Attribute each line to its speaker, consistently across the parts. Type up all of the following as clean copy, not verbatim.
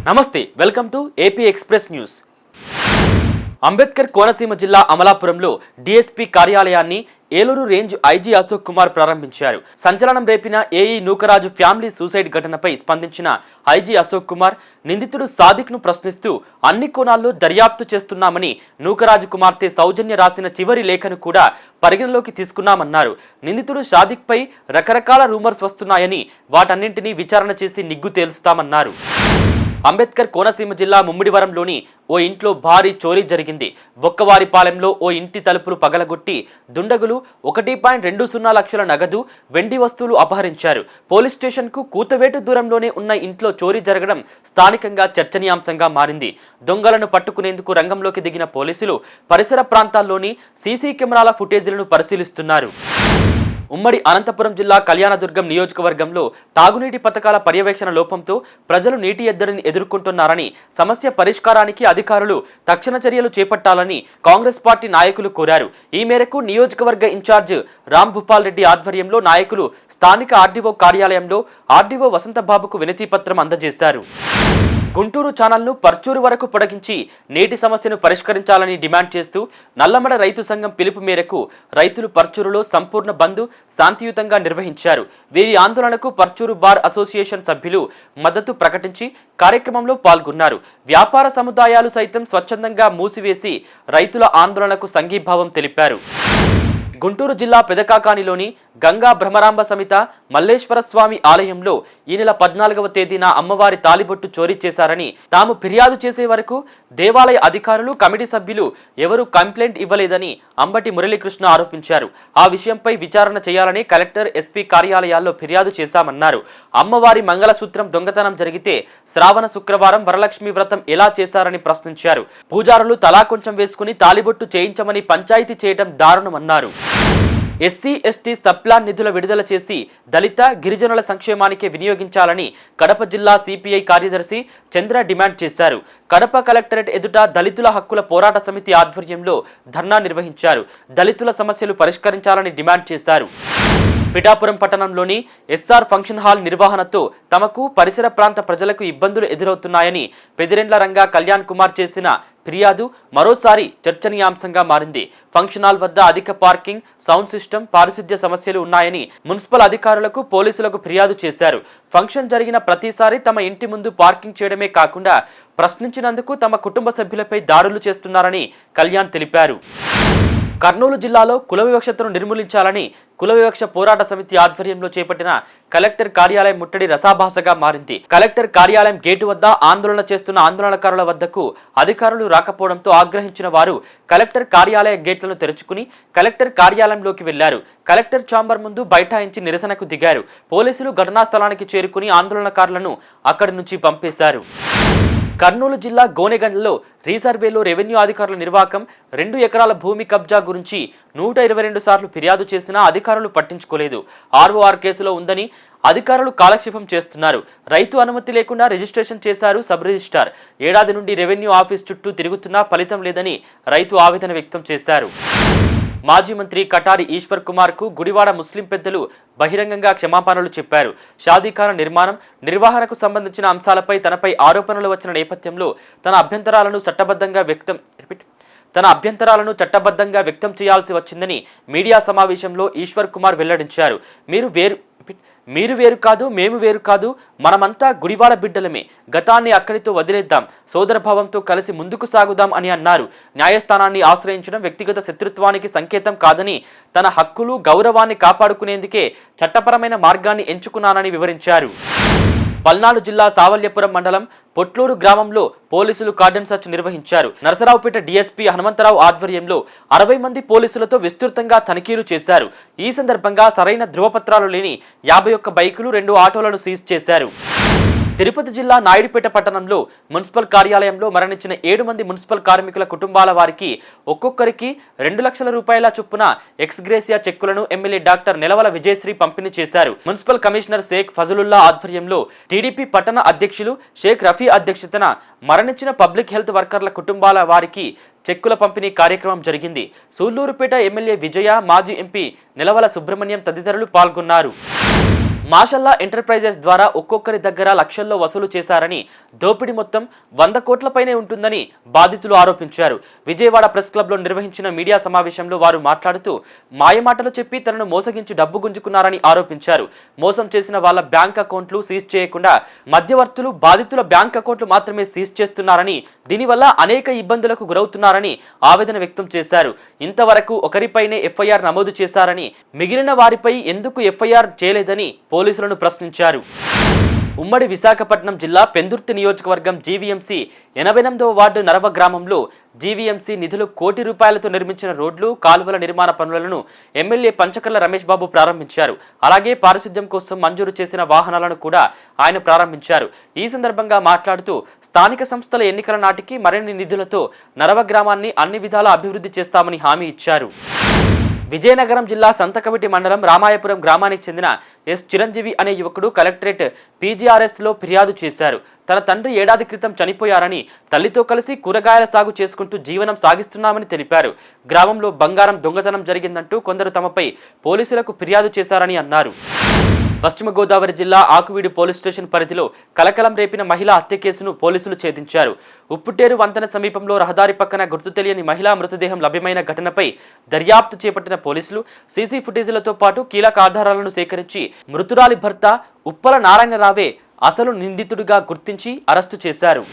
Speaker 1: నమస్తే welcome to AP express news. Ambedkar Konaseema జిల్లా అమలాపురంలో డీఎస్పీ కార్యాలయాన్ని ఏలూరు రేంజ్ ఐజీ అశోక్ కుమార్ ప్రారంభించారు. సంచలనం రేపిన ఏఈ నూకరాజు ఫ్యామిలీ సూసైడ్ ఘటనపై స్పందించిన ఐజీ అశోక్ కుమార్ నిందితుడు సాదిక్ ను ప్రశ్నిస్తూ అన్ని కోణాల్లో దర్యాప్తు చేస్తున్నామని, నూకరాజు కుమార్తె సౌజన్య రాసిన చివరి లేఖను కూడా పరిగణలోకి తీసుకున్నామన్నారు. నిందితుడు సాదిక్ పై రకరకాల రూమర్స్ వస్తున్నాయని, వాటన్నింటినీ విచారణ చేసి నిగ్గు తేలుస్తామన్నారు. అంబేద్కర్ కోనసీమ జిల్లా ముమ్మిడివరంలోని ఓ ఇంట్లో భారీ చోరీ జరిగింది. బొక్కవారిపాలెంలో ఓ ఇంటి తలుపులు పగలగొట్టి దుండగులు 1.20 లక్షల నగదు, వెండి వస్తువులు అపహరించారు. పోలీస్ స్టేషన్కు కూతవేటు దూరంలోనే ఉన్న ఇంట్లో చోరీ జరగడం స్థానికంగా చర్చనీయాంశంగా మారింది. దొంగలను పట్టుకునేందుకు రంగంలోకి దిగిన పోలీసులు పరిసర ప్రాంతాల్లోని సీసీ కెమెరాల ఫుటేజీలను పరిశీలిస్తున్నారు. ఉమ్మడి అనంతపురం జిల్లా కళ్యాణదుర్గం నియోజకవర్గంలో తాగునీటి పథకాల పర్యవేక్షణ లోపంతో ప్రజలు నీటి ఎద్దడిని ఎదుర్కొంటున్నారని, సమస్య పరిష్కారానికి అధికారులు తక్షణ చర్యలు చేపట్టాలని కాంగ్రెస్ పార్టీ నాయకులు కోరారు. ఈ మేరకు నియోజకవర్గ ఇన్ఛార్జ్ రామ్ భూపాల్ రెడ్డి ఆధ్వర్యంలో నాయకులు స్థానిక ఆర్డీఓ కార్యాలయంలో ఆర్డీఓ వసంతబాబుకు వినతి పత్రం అందజేశారు. గుంటూరు ఛానల్ను పర్చూరు వరకు పొడిగించి నీటి సమస్యను పరిష్కరించాలని డిమాండ్ చేస్తూ నల్లమడ రైతు సంఘం పిలుపు మేరకు రైతులు పర్చూరులో సంపూర్ణ బంద్ శాంతియుతంగా నిర్వహించారు. వీరి ఆందోళనకు పర్చూరు బార్ అసోసియేషన్ సభ్యులు మద్దతు ప్రకటించి కార్యక్రమంలో పాల్గొన్నారు. వ్యాపార సముదాయాలు సైతం స్వచ్ఛందంగా మూసివేసి రైతుల ఆందోళనకు సంఘీభావం తెలిపారు. గుంటూరు జిల్లా పెదకాకానిలోని గంగా బ్రహ్మరాంబ సమిత మల్లేశ్వర స్వామి ఆలయంలో ఈ నెల 14వ తేదీన అమ్మవారి తాలిబొట్టు చోరీ చేశారని, తాము ఫిర్యాదు చేసే వరకు దేవాలయ అధికారులు, కమిటీ సభ్యులు ఎవరూ కంప్లైంట్ ఇవ్వలేదని అంబటి మురళీకృష్ణ ఆరోపించారు. ఆ విషయంపై విచారణ చేయాలని కలెక్టర్, ఎస్పీ కార్యాలయాల్లో ఫిర్యాదు చేశామన్నారు. అమ్మవారి మంగళసూత్రం దొంగతనం జరిగితే శ్రావణ శుక్రవారం వరలక్ష్మి వ్రతం ఎలా చేశారని ప్రశ్నించారు. పూజారులు తలా కొంచెం వేసుకుని తాలిబొట్టు చేయించమని పంచాయతీ చేయడం దారుణమన్నారు. ఎస్సీ, ఎస్టీ సబ్ప్లాన్ నిధుల విడుదల చేసి దళిత, గిరిజనుల సంక్షేమానికి వినియోగించాలని కడప జిల్లా సిపిఐ కార్యదర్శి చంద్ర డిమాండ్ చేశారు. కడప కలెక్టరేట్ ఎదుట దళితుల హక్కుల పోరాట సమితి ఆధ్వర్యంలో ధర్నా నిర్వహించారు. దళితుల సమస్యలు పరిష్కరించాలని డిమాండ్ చేశారు. పిఠాపురం పట్టణంలోని ఎస్ఆర్ ఫంక్షన్ హాల్ నిర్వహణతో తమకు, పరిసర ప్రాంత ప్రజలకు ఇబ్బందులు ఎదురవుతున్నాయని పెదిరెండ్ల రంగా కళ్యాణ్ కుమార్ చేసిన ఫిర్యాదు మరోసారి చర్చనీయాంశంగా మారింది. ఫంక్షన్ హాల్ వద్ద అధిక పార్కింగ్, సౌండ్ సిస్టమ్, పారిశుద్ధ్య సమస్యలు ఉన్నాయని మున్సిపల్ అధికారులకు, పోలీసులకు ఫిర్యాదు చేశారు. ఫంక్షన్ జరిగిన ప్రతిసారి తమ ఇంటి ముందు పార్కింగ్ చేయడమే కాకుండా ప్రశ్నించినందుకు తమ కుటుంబ సభ్యులపై దాడులు చేస్తున్నారని కళ్యాణ్ తెలిపారు. కర్నూలు జిల్లాలో కుల వివక్షతను నిర్మూలించాలని కుల వివక్ష పోరాట సమితి ఆధ్వర్యంలో చేపట్టిన కలెక్టర్ కార్యాలయం ముట్టడి రసాభాసగా మారింది. కలెక్టర్ కార్యాలయం గేటు వద్ద ఆందోళన చేస్తున్న ఆందోళనకారుల వద్దకు అధికారులు రాకపోవడంతో ఆగ్రహించిన వారు కలెక్టర్ కార్యాలయ గేట్లను తెరుచుకుని కలెక్టర్ కార్యాలయంలోకి వెళ్లారు. కలెక్టర్ ఛాంబర్ ముందు బైఠాయించి నిరసనకు దిగారు. పోలీసులు ఘటనా స్థలానికి చేరుకుని ఆందోళనకారులను అక్కడి నుంచి పంపేశారు. కర్నూలు జిల్లా గోనెగండ్లలో రీసర్వేలో రెవెన్యూ అధికారుల నిర్వాకం, 2 ఎకరాల భూమి కబ్జా గురించి 122 సార్లు ఫిర్యాదు చేసినా అధికారులు పట్టించుకోలేదు. ఆర్ఓఆర్ కేసులో ఉందని అధికారులు కాలక్షేపం చేస్తున్నారు. రైతు అనుమతి లేకుండా రిజిస్ట్రేషన్ చేశారు సబ్ రిజిస్ట్రార్. ఏడాది నుండి రెవెన్యూ ఆఫీస్ చుట్టూ తిరుగుతున్నా ఫలితం లేదని రైతు ఆవేదన వ్యక్తం చేశారు. మాజీ మంత్రి కటారి ఈశ్వర్ కుమార్ కు గుడివాడ ముస్లిం పెద్దలు బహిరంగంగా క్షమాపణలు చెప్పారు. షాదీఖానా నిర్మాణం, నిర్వహణకు సంబంధించిన అంశాలపై తనపై ఆరోపణలు వచ్చిన నేపథ్యంలో తన అభ్యంతరాలను చట్టబద్ధంగా వ్యక్తం చేయాల్సి వచ్చిందని మీడియా సమావేశంలో ఈశ్వర్ కుమార్ వెల్లడించారు. మీరు వేరు కాదు, మేము వేరు కాదు, మనమంతా గుడివాడ బిడ్డలమే. గతాన్ని అక్కడితో వదిలేద్దాం, సోదరభావంతో కలిసి ముందుకు సాగుదాం అని అన్నారు. న్యాయస్థానాన్ని ఆశ్రయించడం వ్యక్తిగత శత్రుత్వానికి సంకేతం కాదని, తన హక్కులు, గౌరవాన్ని కాపాడుకునేందుకే చట్టపరమైన మార్గాన్ని ఎంచుకున్నానని వివరించారు. పల్నాడు జిల్లా సావల్యపురం మండలం పొట్లూరు గ్రామంలో పోలీసులు కార్డన్ సర్చ్ నిర్వహించారు. నరసరావుపేట డీఎస్పీ హనుమంతరావు ఆధ్వర్యంలో 60 మంది పోలీసులతో విస్తృతంగా తనిఖీలు చేశారు. ఈ సందర్భంగా సరైన ధృవపత్రాలు లేని 51 బైకులు, 2 ఆటోలను సీజ్ చేశారు. తిరుపతి జిల్లా నాయుడుపేట పట్టణంలో మున్సిపల్ కార్యాలయంలో మరణించిన 7 మంది మున్సిపల్ కార్మికుల కుటుంబాల వారికి ఒక్కొక్కరికి 2 లక్షల రూపాయల చొప్పున ఎక్స్గ్రేసియా చెక్కులను ఎమ్మెల్యే డాక్టర్ నెలవల విజయశ్రీ పంపిణీ చేశారు. మున్సిపల్ కమిషనర్ షేక్ ఫజలుల్లా ఆధ్వర్యంలో టీడీపీ పట్టణ అధ్యక్షులు షేక్ రఫీ అధ్యక్షతన మరణించిన పబ్లిక్ హెల్త్ వర్కర్ల కుటుంబాల వారికి చెక్కుల పంపిణీ కార్యక్రమం జరిగింది. సూళ్లూరుపేట ఎమ్మెల్యే విజయ, మాజీ ఎంపీ నెలవల సుబ్రహ్మణ్యం తదితరులు పాల్గొన్నారు. మాషల్లా ఎంటర్ప్రైజెస్ ద్వారా ఒక్కొక్కరి దగ్గర లక్షల్లో వసూలు చేశారని, దోపిడీ మొత్తం 100 కోట్లపైనే ఉంటుందని బాధితులు ఆరోపించారు. విజయవాడ ప్రెస్ క్లబ్లో నిర్వహించిన మీడియా సమావేశంలో వారు మాట్లాడుతూ మాయమాటలు చెప్పి తనను మోసగించి డబ్బు గుంజుకున్నారని ఆరోపించారు. మోసం చేసిన వాళ్ళ బ్యాంక్ అకౌంట్లు సీజ్ చేయకుండా మధ్యవర్తులు బాధితుల బ్యాంక్ అకౌంట్లు మాత్రమే సీజ్ చేస్తున్నారని, దీనివల్ల అనేక ఇబ్బందులకు గురవుతున్నారని ఆవేదన వ్యక్తం చేశారు. ఇంతవరకు ఒకరిపైనే ఎఫ్ఐఆర్ నమోదు చేశారని, మిగిలిన వారిపై ఎందుకు ఎఫ్ఐఆర్ చేయలేదని పోలీసులను ప్రశ్నించారు. ఉమ్మడి విశాఖపట్నం జిల్లా పెందుర్తి నియోజకవర్గం జీవీఎంసీ 88వ వార్డు నరవ గ్రామంలో జీవీఎంసీ నిధులు ₹1 కోటి నిర్మించిన రోడ్లు, కాలువల నిర్మాణ పనులను ఎమ్మెల్యే పంచకర్ల రమేష్ బాబు ప్రారంభించారు. అలాగే పారిశుద్ధ్యం కోసం మంజూరు చేసిన వాహనాలను కూడా ఆయన ప్రారంభించారు. ఈ సందర్భంగా మాట్లాడుతూ స్థానిక సంస్థల ఎన్నికల నాటికి మరిన్ని నిధులతో నరవ గ్రామాన్ని అన్ని విధాలా అభివృద్ధి చేస్తామని హామీ ఇచ్చారు. విజయనగరం జిల్లా సంతకవిటి మండలం రామాయపురం గ్రామానికి చెందిన ఎస్ చిరంజీవి అనే యువకుడు కలెక్టరేట్ పీజీఆర్ఎస్లో ఫిర్యాదు చేశారు. తన తండ్రి ఏడాది క్రితం చనిపోయారని, తల్లితో కలిసి కూరగాయల సాగు చేసుకుంటూ జీవనం సాగిస్తున్నామని తెలిపారు. గ్రామంలో బంగారం దొంగతనం జరిగిందంటూ కొందరు తమపై పోలీసులకు ఫిర్యాదు చేశారని అన్నారు. పశ్చిమ గోదావరి జిల్లా ఆకువీడు పోలీస్ స్టేషన్ పరిధిలో కలకలం రేపిన మహిళా హత్య కేసును పోలీసులు ఛేదించారు. ఉప్పుటేరు వంతెన సమీపంలో రహదారి పక్కన గుర్తు తెలియని మహిళా మృతదేహం లభ్యమైన ఘటనపై దర్యాప్తు చేపట్టిన పోలీసులు సీసీ ఫుటేజీలతో పాటు కీలక ఆధారాలను సేకరించి మృతురాలి భర్త ఉప్పల నారాయణరావే అసలు నిందితుడిగా గుర్తించి అరెస్టు చేశారు.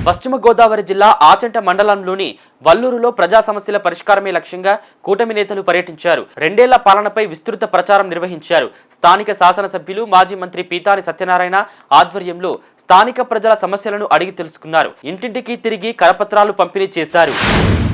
Speaker 1: పశ్చిమ గోదావరి జిల్లా ఆచంట మండలంలోని వల్లూరులో ప్రజా సమస్యల పరిష్కారమే లక్ష్యంగా కూటమి నేతలు పర్యటించారు. 2 ఏళ్ల పాలనపై విస్తృత ప్రచారం నిర్వహించారు. స్థానిక శాసనసభ్యులు మాజీ మంత్రి పీతాని సత్యనారాయణ ఆధ్వర్యంలో స్థానిక ప్రజల సమస్యలను అడిగి తెలుసుకున్నారు. ఇంటింటికి తిరిగి కరపత్రాలు పంపిణీ చేశారు.